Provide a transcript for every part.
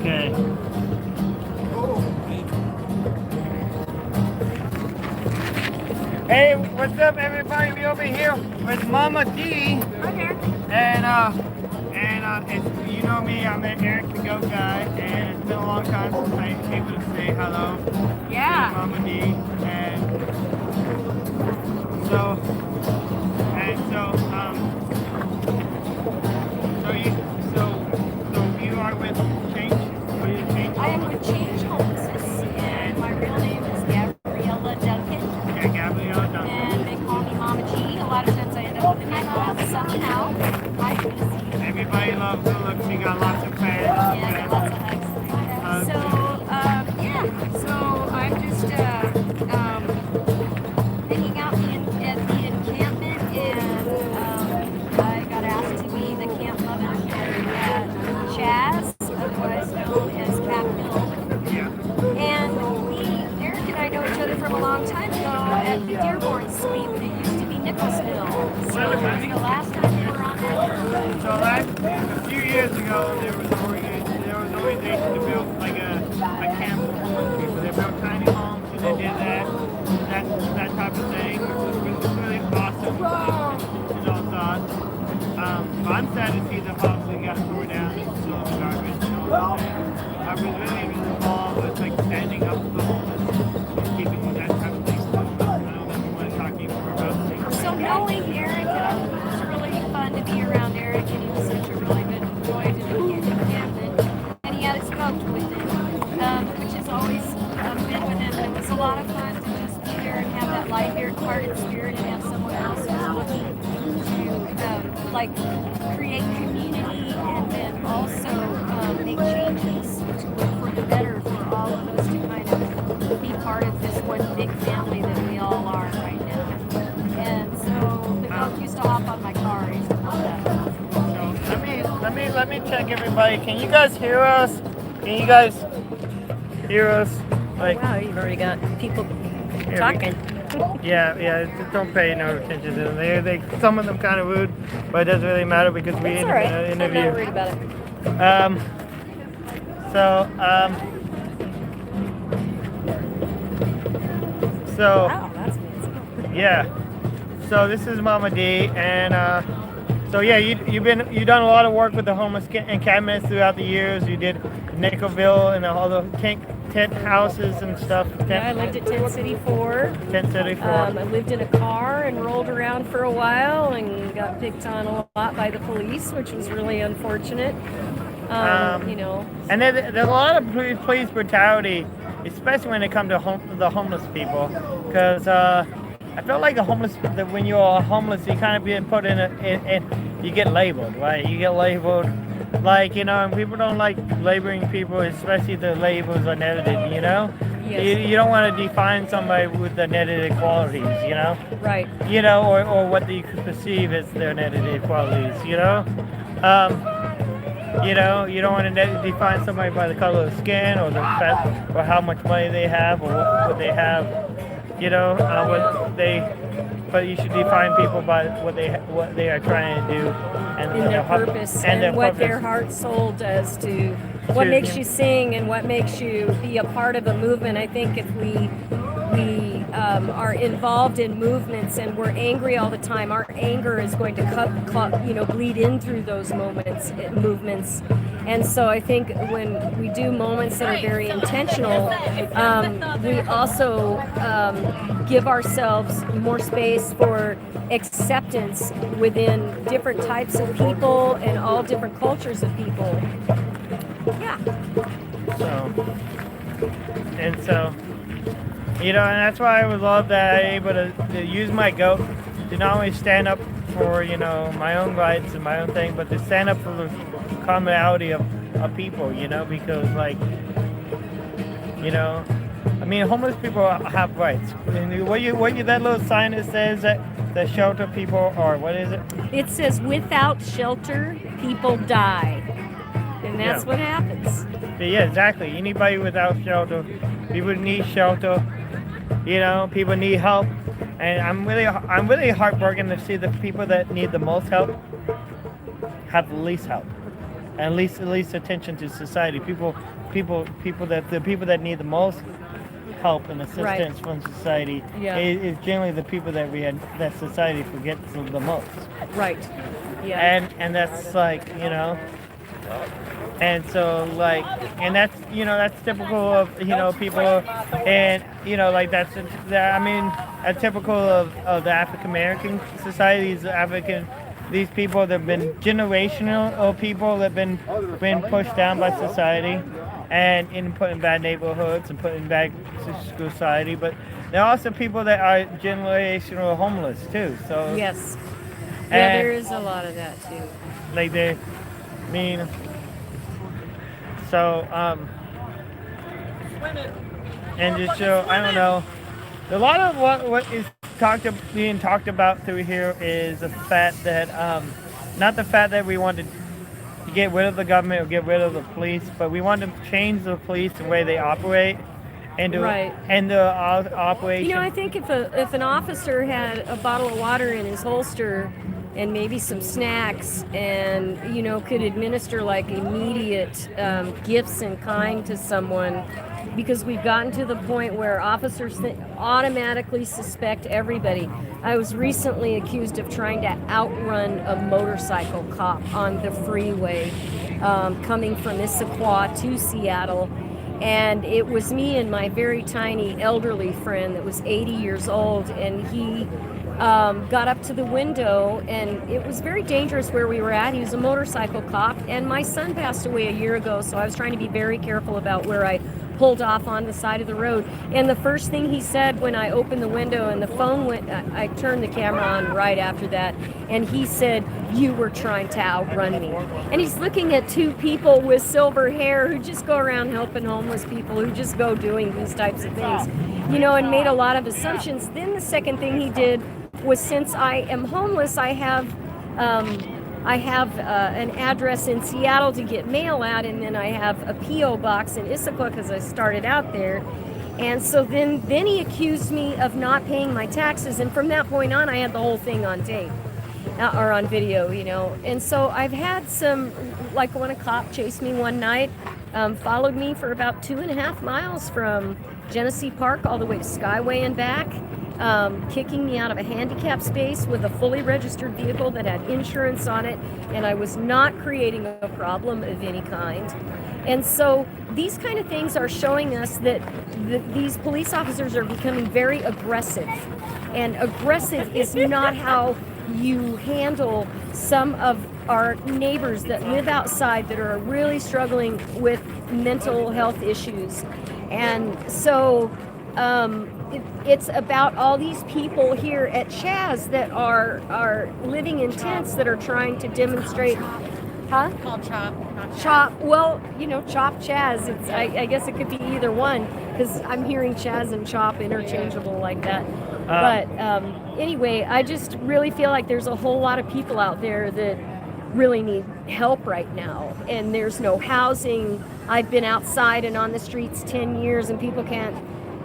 Okay. Hey, what's up, everybody? We over here with Mama D. Hi there. And it's, you know me, I'm the Erick the Goat guy, and it's been a long time since I was able to say hello Yeah. to Mama D. So, so you are with Change? What do you Change? I am with Change Homelessness, and my real name is Gabriella Duncan. Yeah, Gabriella Duncan. And they call me Mama G. A lot of times I end up with the name of somehow. Hi, good to see you. Everybody loves her look. She got lots of fans. Yeah, lots of hugs. So I'm just hanging out at the encampment, and I got asked to be the camp mother at Chaz, otherwise known as Cap Hill. Yeah. And Erick and I know each other from a long time ago at the Dearborn Suite, but it used to be Nicholsville. So it was the last time we were on that. So a few years ago, there was an organization to build like a camp for homeless people. They built tiny homes and they did that type of thing, which was really awesome and all thoughts. But I'm sad to see the house that got torn down and still in the garbage and all that. I was really involved with like standing up for the homeless and keeping that type of thing. I know that you want to talk to you more about things. So knowing Erick, it was really fun to be around Erick, and he was such a really good joy to be in the encampment. And he had his coach with him, which has always been with him. It was a lot of fun to just be there and have that light-hearted spirit and have someone else who's looking to create community and then also make changes for the better for all of us to kind of be part of this one big family that we all are right now. And so the coach used to hop on my car. He used to love that. Let me check everybody. Can you guys hear us? Can you guys hear us? Like, wow, you've already got people talking. Yeah. Don't pay no attention to them. They some of them kind of rude, but it doesn't really matter because we That's all right. interview. I'm not worried about it. Wow, that's amazing. Yeah. So this is Mama D, and so yeah, you've done a lot of work with the homeless encampments throughout the years. You did Nickelville and all the tent houses and stuff. Yeah, I lived at Tent City 4. Tent City 4. I lived in a car and rolled around for a while and got picked on a lot by the police, which was really unfortunate. You know. And there's a lot of police brutality, especially when it comes to the homeless people, because I feel like when you're homeless, you kind of get put in you get labeled, right? You get labeled, like, you know, and people don't like labeling people, especially the labels are negative, you know? Yes. You don't want to define somebody with the negative qualities, you know? Right. You know, or what you could perceive as their negative qualities, you know? You know, you don't want to define somebody by the color of skin or or how much money they have or what they have, you know, but you should define people by what they are trying to do and their purpose and what their heart soul does to what makes you sing and what makes you be a part of a movement. I think if we are involved in movements and we're angry all the time, our anger is going to bleed in through those movements. And so I think when we do moments that are very intentional, we also give ourselves more space for acceptance within different types of people and all different cultures of people. Yeah. So, you know, and that's why I would love that I'm able to use my goat to not only stand up for, you know, my own rights and my own thing, but to stand up for the commonality of people, you know, because, like, you know, I mean, homeless people have rights. And that little sign that says that the shelter people are, what is it? It says, without shelter, people die. And that's what happens. Yeah, exactly. Anybody without shelter, people need shelter. You know, people need help, and I'm really heartbroken to see the people that need the most help have the least help. at least attention to society. People that need the most help and assistance from society is generally the people that society forgets the most. Right. Yeah. And that's like, and so like, and that's typical of, people, and, like that's typical of the African American society. These people that have been generational people that have been pushed down by society and put in bad neighborhoods and put in bad society, but there are also people that are generational homeless too. So yes, there is a lot of that too. Like so and just so I don't know, a lot of what is being talked about through here is the fact that not the fact that we want to get rid of the government or get rid of the police, but we want to change the police the way they operate and the operation. I think if an officer had a bottle of water in his holster and maybe some snacks and could administer like immediate gifts in kind to someone, because we've gotten to the point where officers automatically suspect everybody. I was recently accused of trying to outrun a motorcycle cop on the freeway coming from Issaquah to Seattle. And it was me and my very tiny elderly friend that was 80 years old, and he got up to the window, and it was very dangerous where we were at. He was a motorcycle cop, and my son passed away a year ago, so I was trying to be very careful about where I pulled off on the side of the road. And the first thing he said when I opened the window and the phone went, I turned the camera on right after that, and he said, "You were trying to outrun me." And he's looking at two people with silver hair who just go around helping homeless people, who just go doing these types of things, and made a lot of assumptions. Then the second thing he did was, since I am homeless, I have an address in Seattle to get mail at, and then I have a P.O. box in Issaquah because I started out there. And so then he accused me of not paying my taxes, and from that point on, I had the whole thing on tape, or on video, And so I've had some, like when a cop chased me one night, followed me for about 2.5 miles from Genesee Park all the way to Skyway and back, kicking me out of a handicap space with a fully registered vehicle that had insurance on it, and I was not creating a problem of any kind. And so these kind of things are showing us that these police officers are becoming very aggressive, and aggressive is not how you handle some of our neighbors that live outside that are really struggling with mental health issues. And so it's about all these people here at Chaz that are living in tents that are trying to demonstrate. Huh? Called CHOP. CHOP. Well, CHOP Chaz. I guess it could be either one, because I'm hearing Chaz and CHOP interchangeable like that. But anyway, I just really feel like there's a whole lot of people out there that really need help right now, and there's no housing. I've been outside and on the streets 10 years, and people can't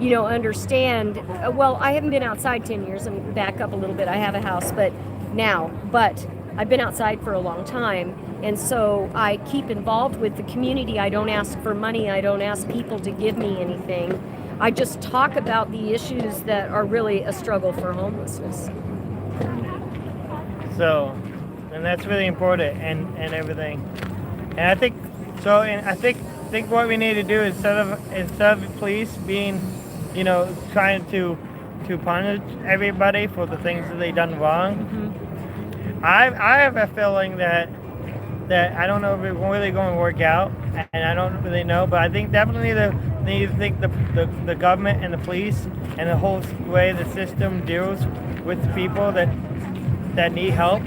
understand. Well, I haven't been outside 10 years. I'm back up a little bit. I have a house, but I've been outside for a long time, and so I keep involved with the community. I don't ask for money. I don't ask people to give me anything. I just talk about the issues that are really a struggle for homelessness. So, and that's really important, and everything. And I think so. And I think what we need to do is instead of police being, trying to punish everybody for the things that they done wrong. Mm-hmm. I have a feeling that I don't know if it's really going to work out, and I don't really know, but I think definitely the government and the police and the whole way the system deals with people that need help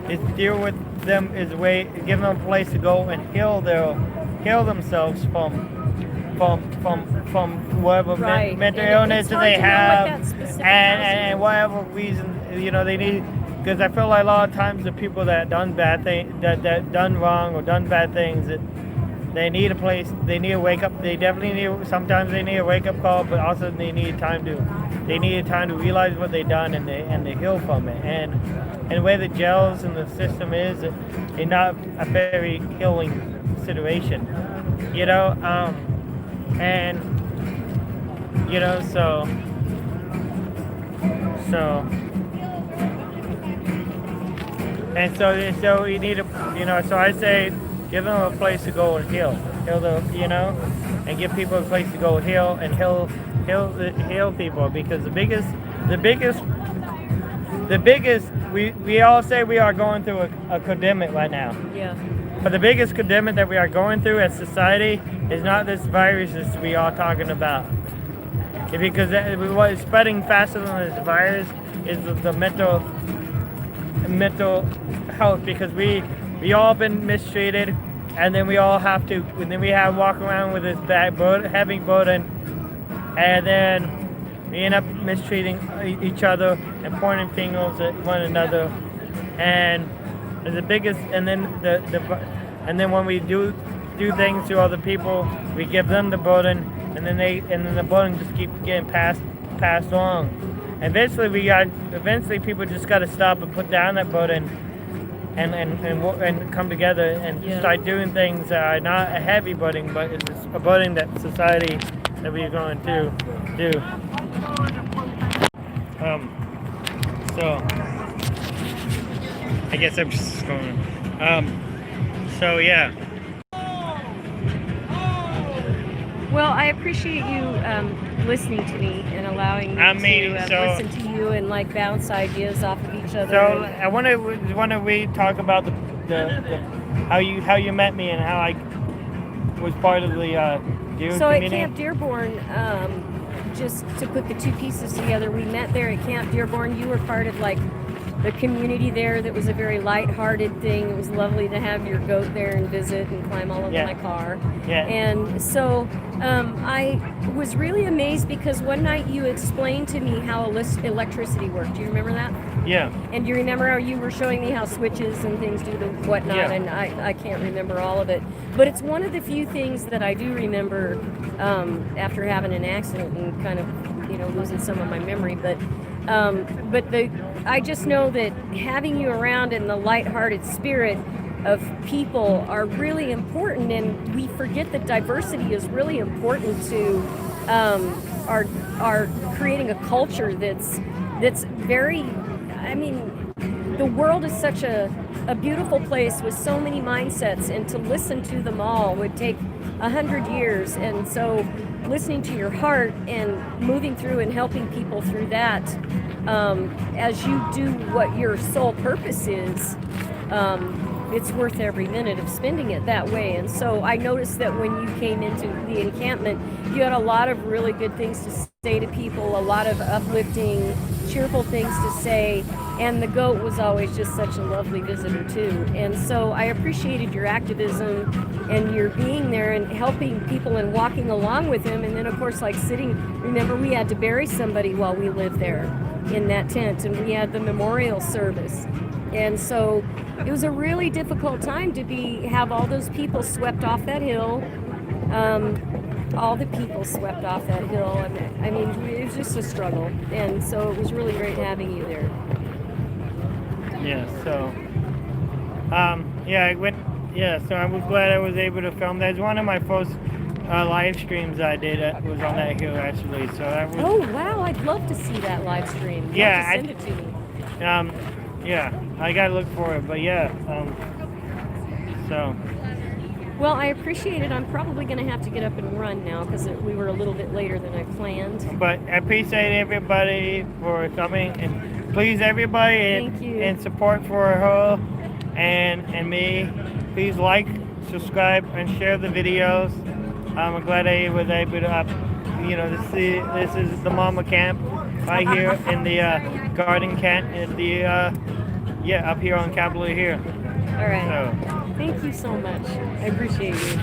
is deal with them is a way, give them a place to go and heal themselves from whatever mental illness that they have, and whatever reason they need. Because I feel like a lot of times the people that done bad things, that done wrong or done bad things, that they need a place, they need a wake up. They definitely need. Sometimes they need a wake up call, but also they need time to they needed time to realize what they done and they heal from it. And the way the gels and the system is, it's not a very healing situation, you know. And you know, so you need to, you know. So I say, give them a place to go and heal the, you know, and give people a place to go heal people, because the biggest we all say we are going through a pandemic right now. Yeah. But the biggest pandemic that we are going through as society is not this virus that we are talking about. Because what is spreading faster than this virus is the mental health, because we all been mistreated, and then we all have to, and then we have walk around with this bad heavy burden, and then we end up mistreating each other and pointing fingers at one another, and the biggest, and then when we do things to other people, we give them the burden, and then the burden just keeps getting passed along. Eventually people just got to stop and put down that burden, and come together and start doing things that are not a heavy burden, but it's a burden that society that we're going to do. So I guess I'm just going. So yeah. Well, I appreciate you listening to me and allowing me to listen to you and like bounce ideas off of each other. So I want to talk about the how you met me and how I was part of the Deer So community. at Camp Dearborn, just to put the two pieces together, we met there at Camp Dearborn. You were part of like the community there. That was a very light-hearted thing. It was lovely to have your goat there and visit and climb all over my car. Yeah. And so I was really amazed because one night you explained to me how electricity worked. Do you remember that? Yeah. And do you remember how you were showing me how switches and things do the whatnot? Yeah. And I can't remember all of it. But it's one of the few things that I do remember after having an accident and kind of, you know, losing some of my memory. But I just know that having you around and the lighthearted spirit of people are really important, and we forget that diversity is really important to our creating a culture that's very, I mean, the world is such a beautiful place with so many mindsets, and to listen to them all would take 100 years. And so listening to your heart and moving through and helping people through that, as you do what your sole purpose is, it's worth every minute of spending it that way. And so I noticed that when you came into the encampment, you had a lot of really good things to say to people, a lot of uplifting, cheerful things to say, and the goat was always just such a lovely visitor too. And so I appreciated your activism and your being there and helping people and walking along with him. And then of course, like sitting, remember we had to bury somebody while we lived there in that tent, and we had the memorial service. And so it was a really difficult time to have all those people swept off that hill. All the people swept off that hill. I mean, it was just a struggle. And so it was really great having you there. Yeah, so, so I was glad I was able to film that. It's one of my first live streams I did was on that hill, actually. So that was, oh, wow, I'd love to see that live stream. Yeah, send it to me. Yeah, I gotta look for it, but yeah, so. Well, I appreciate it. I'm probably going to have to get up and run now because we were a little bit later than I planned. But I appreciate everybody for coming, and please everybody and support for her and me. Please like, subscribe, and share the videos. I'm glad I was able to this is the Mama Camp right here in the garden camp in the up here on Capitol here. All right. So. Thank you so much. I appreciate you.